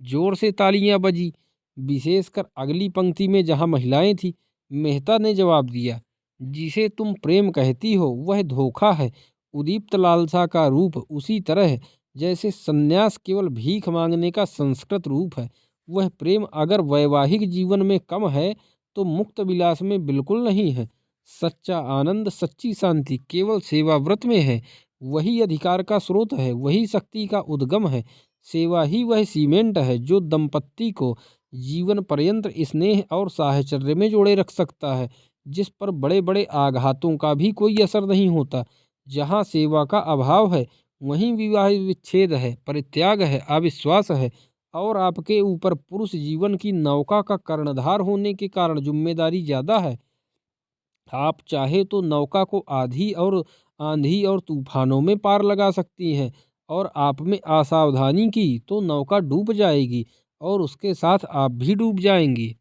जोर से तालियां बजी, विशेषकर अगली पंक्ति में जहां महिलाएं थीं। मेहता ने जवाब दिया, जिसे तुम प्रेम कहती हो वह धोखा है। उदीप्त लालसा का रूप उसी तरह है जैसे संन्यास केवल भीख मांगने का संस्कृत रूप है। वह प्रेम अगर वैवाहिक जीवन में कम है तो मुक्त विलास में बिल्कुल नहीं है। सच्चा आनंद, सच्ची शांति केवल सेवा व्रत में है। वही अधिकार का स्रोत है, वही शक्ति का उद्गम है। सेवा ही वह सीमेंट है जो दंपत्ति को जीवन पर्यंत स्नेह और साहचर्य में जोड़े रख सकता है, जिस पर बड़े बड़े आघातों का भी कोई असर नहीं होता। जहाँ सेवा का अभाव है वहीं विवाह विच्छेद है, परित्याग है, अविश्वास है, और आपके ऊपर पुरुष जीवन की नौका का कर्णधार होने के कारण जिम्मेदारी ज्यादा है। आप चाहे तो नौका को आंधी और तूफानों में पार लगा सकती हैं, और आप में असावधानी की तो नौका डूब जाएगी और उसके साथ आप भी डूब जाएंगी।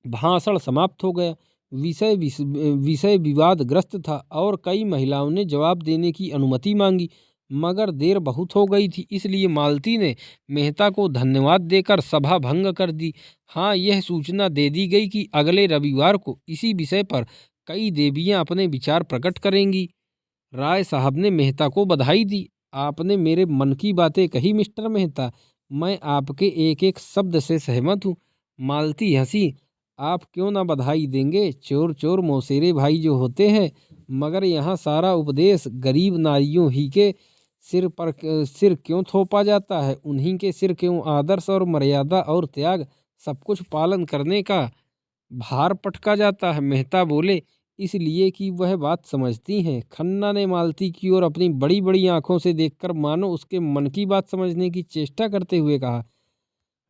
भाषण समाप्त हो गया। विषय विवादग्रस्त था और कई महिलाओं ने जवाब देने की अनुमति मांगी, मगर देर बहुत हो गई थी, इसलिए मालती ने मेहता को धन्यवाद देकर सभा भंग कर दी। हाँ, यह सूचना दे दी गई कि अगले रविवार को इसी विषय पर कई देवियां अपने विचार प्रकट करेंगी। राय साहब ने मेहता को बधाई दी। आपने मेरे मन की बातें कही मिस्टर मेहता, मैं आपके एक एक शब्द से सहमत हूँ। मालती हंसी। आप क्यों ना बधाई देंगे, चोर चोर मौसेरे भाई जो होते हैं। मगर यहाँ सारा उपदेश गरीब नारियों ही के सिर क्यों थोपा जाता है, उन्हीं के सिर क्यों आदर्श और मर्यादा और त्याग सब कुछ पालन करने का भार पटका जाता है। मेहता बोले, इसलिए कि वह बात समझती हैं। खन्ना ने मालती की ओर अपनी बड़ी बड़ी आंखों से देखकर मानो उसके मन की बात समझने की चेष्टा करते हुए कहा,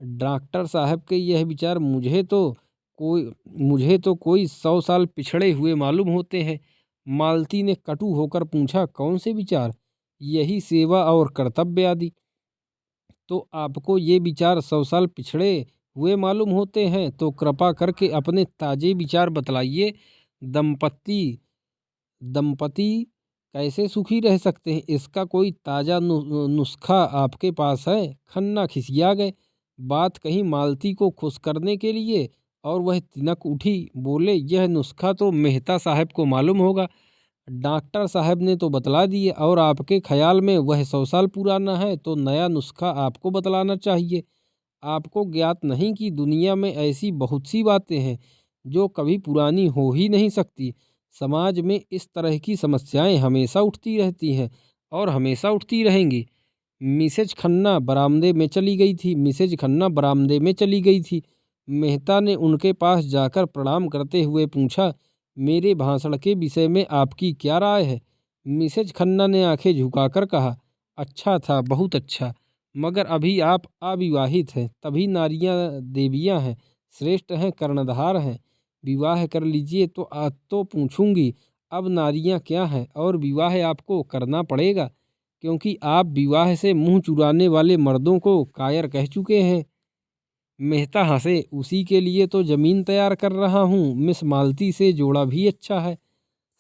डॉक्टर साहब के यह विचार मुझे तो कोई 100 साल पिछड़े हुए मालूम होते हैं। मालती ने कटु होकर पूछा, कौन से विचार? यही सेवा और कर्तव्य आदि। तो आपको ये विचार 100 साल पिछड़े हुए मालूम होते हैं तो कृपा करके अपने ताजे विचार बतलाइए। दंपति दंपति कैसे सुखी रह सकते हैं, इसका कोई ताजा नुस्खा आपके पास है? खन्ना खिसिया गए। बात कही मालती को खुश करने के लिए और वह तिनक उठी। बोले, यह नुस्खा तो मेहता साहब को मालूम होगा। डॉक्टर साहब ने तो बतला दिए, और आपके ख्याल में वह 100 साल पुराना है, तो नया नुस्खा आपको बतलाना चाहिए। आपको ज्ञात नहीं कि दुनिया में ऐसी बहुत सी बातें हैं जो कभी पुरानी हो ही नहीं सकती। समाज में इस तरह की समस्याएं हमेशा उठती रहती हैं और हमेशा उठती रहेंगी। मिसेज खन्ना बरामदे में चली गई थी। मेहता ने उनके पास जाकर प्रणाम करते हुए पूछा, मेरे भाषण के विषय में आपकी क्या राय है? मिसेज खन्ना ने आंखें झुकाकर कहा, अच्छा था, बहुत अच्छा, मगर अभी आप अविवाहित हैं। तभी नारियां देवियां हैं, श्रेष्ठ हैं, कर्णधार हैं। विवाह कर लीजिए तो आज तो पूछूंगी, अब नारियां क्या हैं? और विवाह आपको करना पड़ेगा, क्योंकि आप विवाह से मुंह चुराने वाले मर्दों को कायर कह चुके हैं। मेहता हंसे, उसी के लिए तो जमीन तैयार कर रहा हूँ। मिस मालती से जोड़ा भी अच्छा है।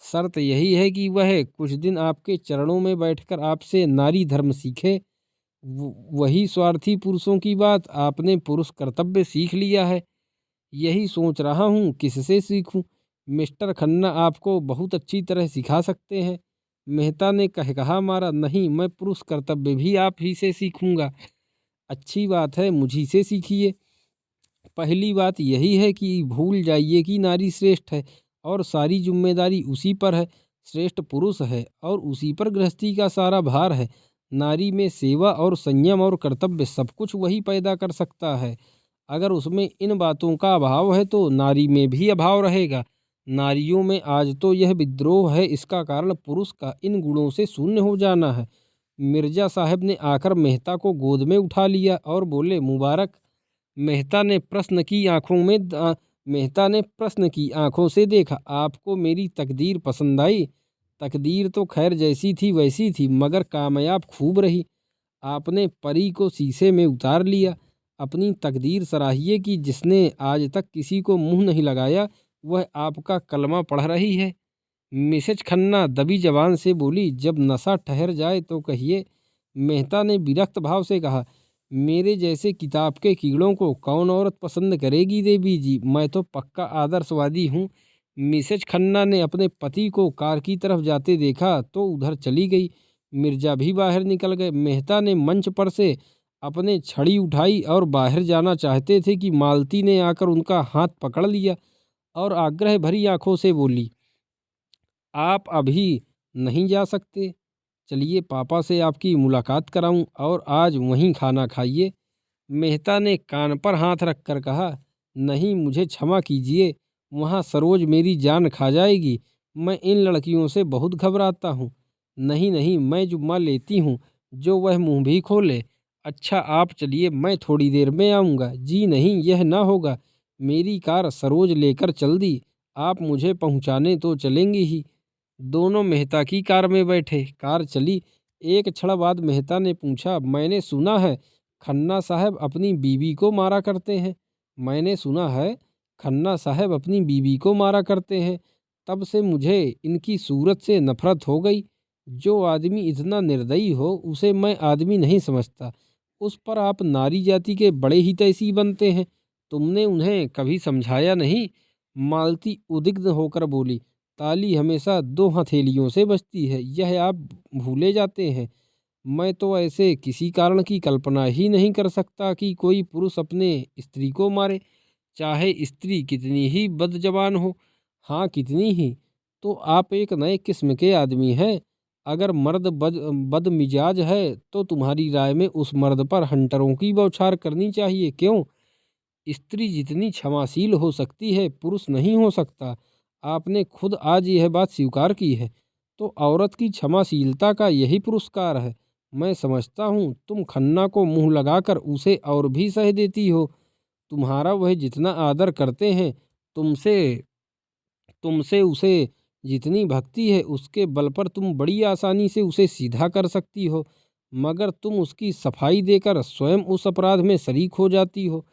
शर्त यही है कि वह कुछ दिन आपके चरणों में बैठकर आपसे नारी धर्म सीखे। वही स्वार्थी पुरुषों की बात, आपने पुरुष कर्तव्य सीख लिया है। यही सोच रहा हूँ किससे सीखूं। मिस्टर खन्ना आपको बहुत अच्छी तरह सिखा सकते हैं। मेहता ने कहा मारा, नहीं, मैं पुरुष कर्तव्य भी आप ही से सीखूंगा। अच्छी बात है, मुझी से सीखिए। पहली बात यही है कि भूल जाइए कि नारी श्रेष्ठ है और सारी जिम्मेदारी उसी पर है। श्रेष्ठ पुरुष है और उसी पर गृहस्थी का सारा भार है। नारी में सेवा और संयम और कर्तव्य सब कुछ वही पैदा कर सकता है। अगर उसमें इन बातों का अभाव है तो नारी में भी अभाव रहेगा। नारियों में आज तो यह विद्रोह है, इसका कारण पुरुष का इन गुणों से शून्य हो जाना है। मिर्जा साहब ने आकर मेहता को गोद में उठा लिया और बोले, मुबारक। मेहता ने प्रश्न की आंखों से देखा, आपको मेरी तकदीर पसंद आई? तकदीर तो खैर जैसी थी वैसी थी, मगर कामयाब खूब रही। आपने परी को शीशे में उतार लिया। अपनी तकदीर सराहिए कि जिसने आज तक किसी को मुंह नहीं लगाया, वह आपका कलमा पढ़ रही है। मिसेज खन्ना दबी जबान से बोली, जब नशा ठहर जाए तो कहिए। मेहता ने विरक्त भाव से कहा, मेरे जैसे किताब के कीड़ों को कौन औरत पसंद करेगी देवी जी, मैं तो पक्का आदर्शवादी हूँ। मिसेज खन्ना ने अपने पति को कार की तरफ जाते देखा तो उधर चली गई। मिर्जा भी बाहर निकल गए। मेहता ने मंच पर से अपने छड़ी उठाई और बाहर जाना चाहते थे कि मालती ने आकर उनका हाथ पकड़ लिया और आग्रह भरी आंखों से बोली, आप अभी नहीं जा सकते। चलिए पापा से आपकी मुलाकात कराऊं और आज वहीं खाना खाइए। मेहता ने कान पर हाथ रखकर कहा, नहीं, मुझे क्षमा कीजिए, वहाँ सरोज मेरी जान खा जाएगी। मैं इन लड़कियों से बहुत घबराता हूँ। नहीं नहीं, मैं जुम्मा लेती हूँ, जो वह मुंह भी खोले। अच्छा आप चलिए, मैं थोड़ी देर में आऊँगा। जी नहीं, यह ना होगा। मेरी कार सरोज लेकर चल दी, आप मुझे पहुँचाने तो चलेंगे ही। दोनों मेहता की कार में बैठे। कार चली। एक क्षण बाद मेहता ने पूछा, मैंने सुना है खन्ना साहब अपनी बीवी को मारा करते हैं। मैंने सुना है खन्ना साहब अपनी बीवी को मारा करते हैं। तब से मुझे इनकी सूरत से नफरत हो गई। जो आदमी इतना निर्दयी हो उसे मैं आदमी नहीं समझता। उस पर आप नारी जाति के बड़े ही तैसी बनते हैं। तुमने उन्हें कभी समझाया नहीं? मालती उद्विग्न होकर बोली, ताली हमेशा दो हथेलियों से बजती है, यह आप भूले जाते हैं। मैं तो ऐसे किसी कारण की कल्पना ही नहीं कर सकता कि कोई पुरुष अपने स्त्री को मारे, चाहे स्त्री कितनी ही बदजबान हो। हाँ, कितनी ही। तो आप एक नए किस्म के आदमी हैं। अगर मर्द बदमिजाज है तो तुम्हारी राय में उस मर्द पर हंटरों की बौछार करनी चाहिए। क्यों? स्त्री जितनी क्षमाशील हो सकती है, पुरुष नहीं हो सकता। आपने खुद आज यह बात स्वीकार की है। तो औरत की क्षमाशीलता का यही पुरस्कार है। मैं समझता हूँ तुम खन्ना को मुंह लगाकर उसे और भी सह देती हो। तुम्हारा वह जितना आदर करते हैं, तुमसे तुमसे उसे जितनी भक्ति है, उसके बल पर तुम बड़ी आसानी से उसे सीधा कर सकती हो, मगर तुम उसकी सफाई देकर स्वयं उस अपराध में शरीक हो जाती हो।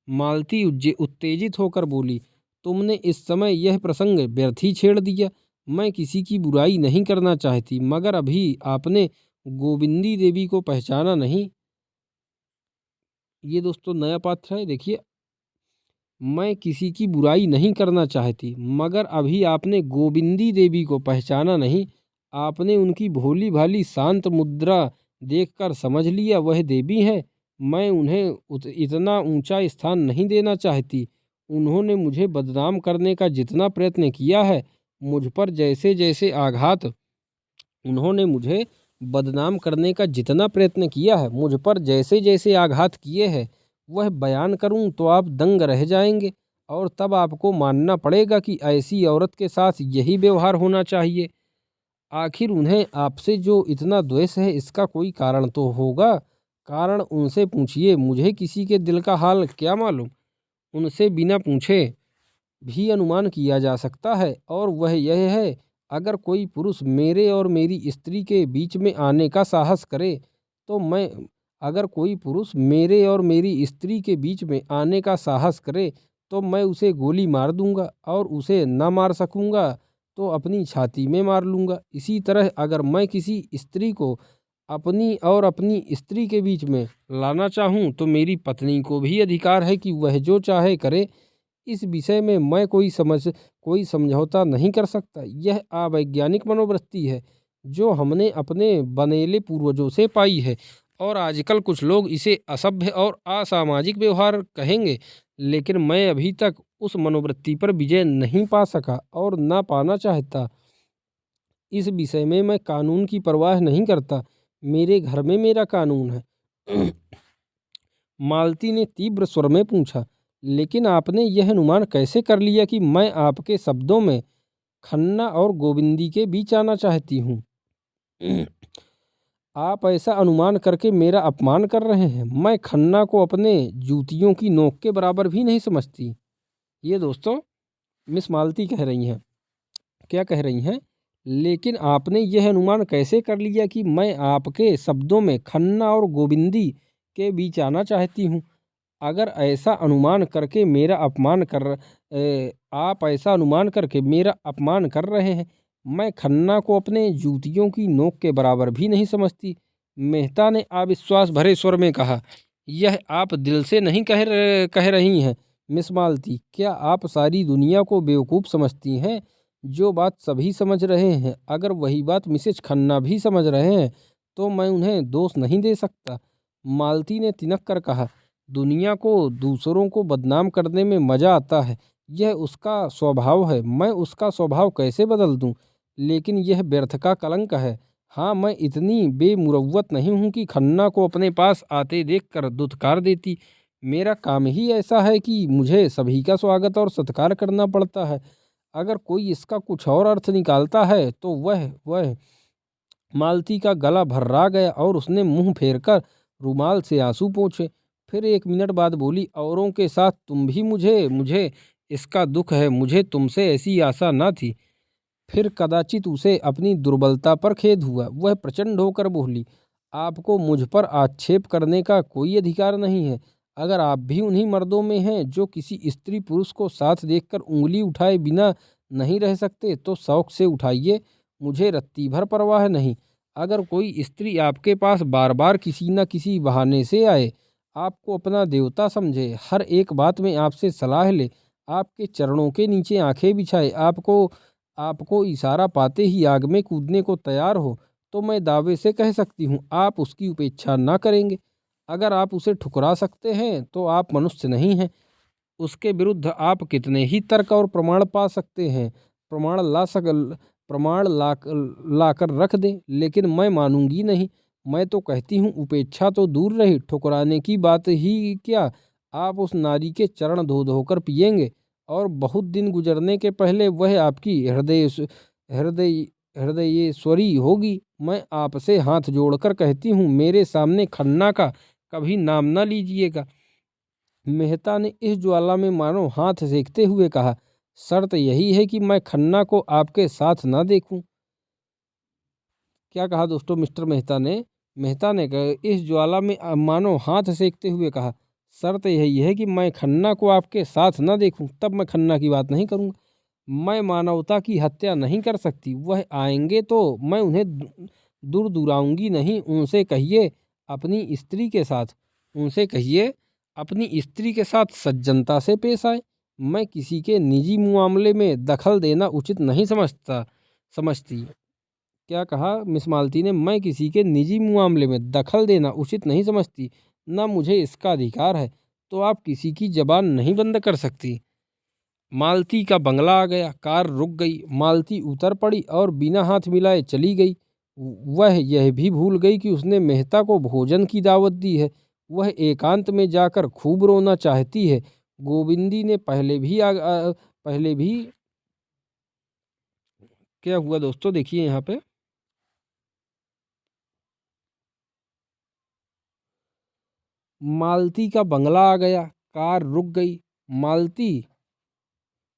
मालती उत्तेजित होकर बोली, तुमने इस समय यह प्रसंग व्यर्थ ही छेड़ दिया। मैं किसी की बुराई नहीं करना चाहती, मगर अभी आपने गोविंदी देवी को पहचाना नहीं। ये दोस्तों नया पात्र है, देखिए। मैं किसी की बुराई नहीं करना चाहती, मगर अभी आपने गोविंदी देवी को पहचाना नहीं। आपने उनकी भोली भाली शांत मुद्रा देखकर समझ लिया वह देवी हैं। मैं उन्हें इतना ऊंचा स्थान नहीं देना चाहती। उन्होंने मुझे बदनाम करने का जितना प्रयत्न किया है, मुझ पर जैसे जैसे आघात उन्होंने मुझे बदनाम करने का जितना प्रयत्न किया है, मुझ पर जैसे जैसे आघात किए हैं, वह बयान करूं तो आप दंग रह जाएंगे और तब आपको मानना पड़ेगा कि ऐसी औरत के साथ यही व्यवहार होना चाहिए। आखिर उन्हें आपसे जो इतना द्वेष है, इसका कोई कारण तो होगा। कारण उनसे पूछिए, मुझे किसी के दिल का हाल क्या मालूम। उनसे बिना पूछे भी अनुमान किया जा सकता है, और वह यह है, अगर कोई पुरुष मेरे और मेरी स्त्री के बीच में आने का साहस करे तो मैं अगर कोई पुरुष मेरे और मेरी स्त्री के बीच में आने का साहस करे तो मैं उसे गोली मार दूंगा, और उसे न मार सकूंगा तो अपनी छाती में मार लूंगा। इसी तरह अगर मैं किसी स्त्री को अपनी और अपनी स्त्री के बीच में लाना चाहूं तो मेरी पत्नी को भी अधिकार है कि वह जो चाहे करे। इस विषय में मैं कोई समझौता नहीं कर सकता। यह अवैज्ञानिक मनोवृत्ति है जो हमने अपने बनेले पूर्वजों से पाई है, और आजकल कुछ लोग इसे असभ्य और असामाजिक व्यवहार कहेंगे, लेकिन मैं अभी तक उस मनोवृत्ति पर विजय नहीं पा सका और ना पाना चाहता। इस विषय में मैं कानून की परवाह नहीं करता। मेरे घर में मेरा कानून है। मालती ने तीव्र स्वर में पूछा, लेकिन आपने यह अनुमान कैसे कर लिया कि मैं आपके शब्दों में खन्ना और गोविंदी के बीच आना चाहती हूँ? आप ऐसा अनुमान करके मेरा अपमान कर रहे हैं। मैं खन्ना को अपने जूतियों की नोक के बराबर भी नहीं समझती। ये दोस्तों मिस मालती कह रही हैं। क्या कह रही हैं? लेकिन आपने यह अनुमान कैसे कर लिया कि मैं आपके शब्दों में खन्ना और गोविंदी के बीच आना चाहती हूँ? अगर ऐसा अनुमान करके मेरा अपमान कर आप ऐसा अनुमान करके मेरा अपमान कर रहे हैं। मैं खन्ना को अपने जूतियों की नोक के बराबर भी नहीं समझती। मेहता ने अविश्वास भरे स्वर में कहा, यह आप दिल से नहीं कह रही हैं मिस मालती। क्या आप सारी दुनिया को बेवकूफ़ समझती हैं? जो बात सभी समझ रहे हैं, अगर वही बात मिसेज खन्ना भी समझ रहे हैं तो मैं उन्हें दोष नहीं दे सकता। मालती ने तिनक कर कहा, दुनिया को दूसरों को बदनाम करने में मज़ा आता है। यह उसका स्वभाव है। मैं उसका स्वभाव कैसे बदल दूं? लेकिन यह व्यर्थ का कलंक है। हाँ, मैं इतनी बेमुरव्वत नहीं हूं कि खन्ना को अपने पास आते देखकर दुत्कार देती। मेरा काम ही ऐसा है कि मुझे सभी का स्वागत और सत्कार करना पड़ता है। अगर कोई इसका कुछ और अर्थ निकालता है तो वह मालती का गला भर्रा गया और उसने मुंह फेरकर रुमाल से आंसू पोंछे। फिर 1 मिनट बाद बोली, औरों के साथ तुम भी मुझे मुझे इसका दुख है। मुझे तुमसे ऐसी आशा न थी। फिर कदाचित उसे अपनी दुर्बलता पर खेद हुआ। वह प्रचंड होकर बोली, आपको मुझ पर आक्षेप करने का कोई अधिकार नहीं है। अगर आप भी उन्हीं मर्दों में हैं जो किसी स्त्री पुरुष को साथ देखकर उंगली उठाए बिना नहीं रह सकते तो शौक से उठाइए। मुझे रत्ती भर परवाह नहीं। अगर कोई स्त्री आपके पास बार बार किसी न किसी बहाने से आए, आपको अपना देवता समझे, हर एक बात में आपसे सलाह ले, आपके चरणों के नीचे आंखें बिछाए, आपको इशारा पाते ही आग में कूदने को तैयार हो, तो मैं दावे से कह सकती हूँ आप उसकी उपेक्षा ना करेंगे। अगर आप उसे ठुकरा सकते हैं तो आप मनुष्य नहीं हैं। उसके विरुद्ध आप कितने ही तर्क और प्रमाण पा सकते हैं, प्रमाण लाकर रख दें, लेकिन मैं मानूंगी नहीं। मैं तो कहती हूँ उपेक्षा तो दूर रही, ठुकराने की बात ही क्या, आप उस नारी के चरण धो धोकर पिएंगे और बहुत दिन गुजरने के पहले वह आपकी हृदय हृदयेश्वरी होगी। मैं आपसे हाथ जोड़कर कहती हूँ, मेरे सामने खन्ना का कभी नाम न लीजिएगा। मेहता ने इस ज्वाला में मानो हाथ सेकते हुए कहा, शर्त यही है कि मैं खन्ना को आपके साथ ना देखूं। क्या कहा दोस्तों मिस्टर मेहता ने इस ज्वाला में मानो हाथ सेकते हुए कहा, शर्त यही है कि मैं खन्ना को आपके साथ ना देखूं, तब मैं खन्ना की बात नहीं करूंगा। मैं मानवता की हत्या नहीं कर सकती। वह आएंगे तो मैं उन्हें दूर दुराऊंगी नहीं। उनसे कहिए अपनी स्त्री के साथ, उनसे कहिए अपनी स्त्री के साथ सज्जनता से पेश आए। मैं किसी के निजी मामले में दखल देना उचित नहीं समझती। क्या कहा मिस मालती ने? मैं किसी के निजी मामले में दखल देना उचित नहीं समझती, ना मुझे इसका अधिकार है। तो आप किसी की जबान नहीं बंद कर सकती। मालती का बंगला आ गया, कार रुक गई। मालती उतर पड़ी और बिना हाथ मिलाए चली गई। वह यह भी भूल गई कि उसने मेहता को भोजन की दावत दी है। वह एकांत में जाकर खूब रोना चाहती है। गोविंदी ने पहले भी क्या हुआ दोस्तों, देखिए यहाँ पे मालती का बंगला आ गया, कार रुक गई।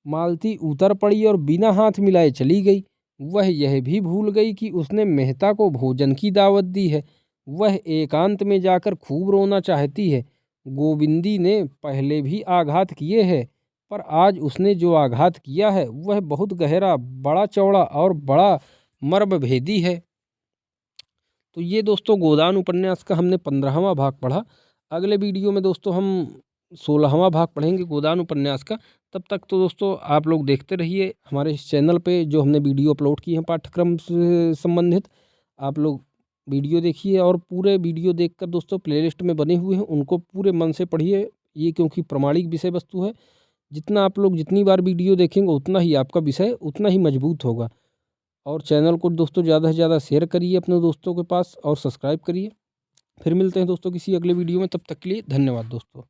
मालती उतर पड़ी और बिना हाथ मिलाए चली गई। वह यह भी भूल गई कि उसने मेहता को भोजन की दावत दी है। वह एकांत में जाकर खूब रोना चाहती है। गोविंदी ने पहले भी आघात किए हैं, पर आज उसने जो आघात किया है वह बहुत गहरा, बड़ा चौड़ा और बड़ा मर्मभेदी है। तो ये दोस्तों गोदान उपन्यास का हमने 15वां भाग पढ़ा। अगले वीडियो में दोस्तों हम 16वां भाग पढ़ेंगे गोदान उपन्यास का। तब तक तो दोस्तों आप लोग देखते रहिए हमारे इस चैनल पे जो हमने वीडियो अपलोड किए हैं पाठ्यक्रम से संबंधित। आप लोग वीडियो देखिए और पूरे वीडियो देखकर दोस्तों प्लेलिस्ट में बने हुए हैं उनको पूरे मन से पढ़िए। ये क्योंकि प्रमाणिक विषय वस्तु है। जितना आप लोग जितनी बार वीडियो देखेंगे उतना ही आपका विषय उतना ही मजबूत होगा। और चैनल को दोस्तों ज़्यादा से ज़्यादा शेयर करिए अपने दोस्तों के पास और सब्सक्राइब करिए। फिर मिलते हैं दोस्तों किसी अगले वीडियो में, तब तक के लिए धन्यवाद दोस्तों।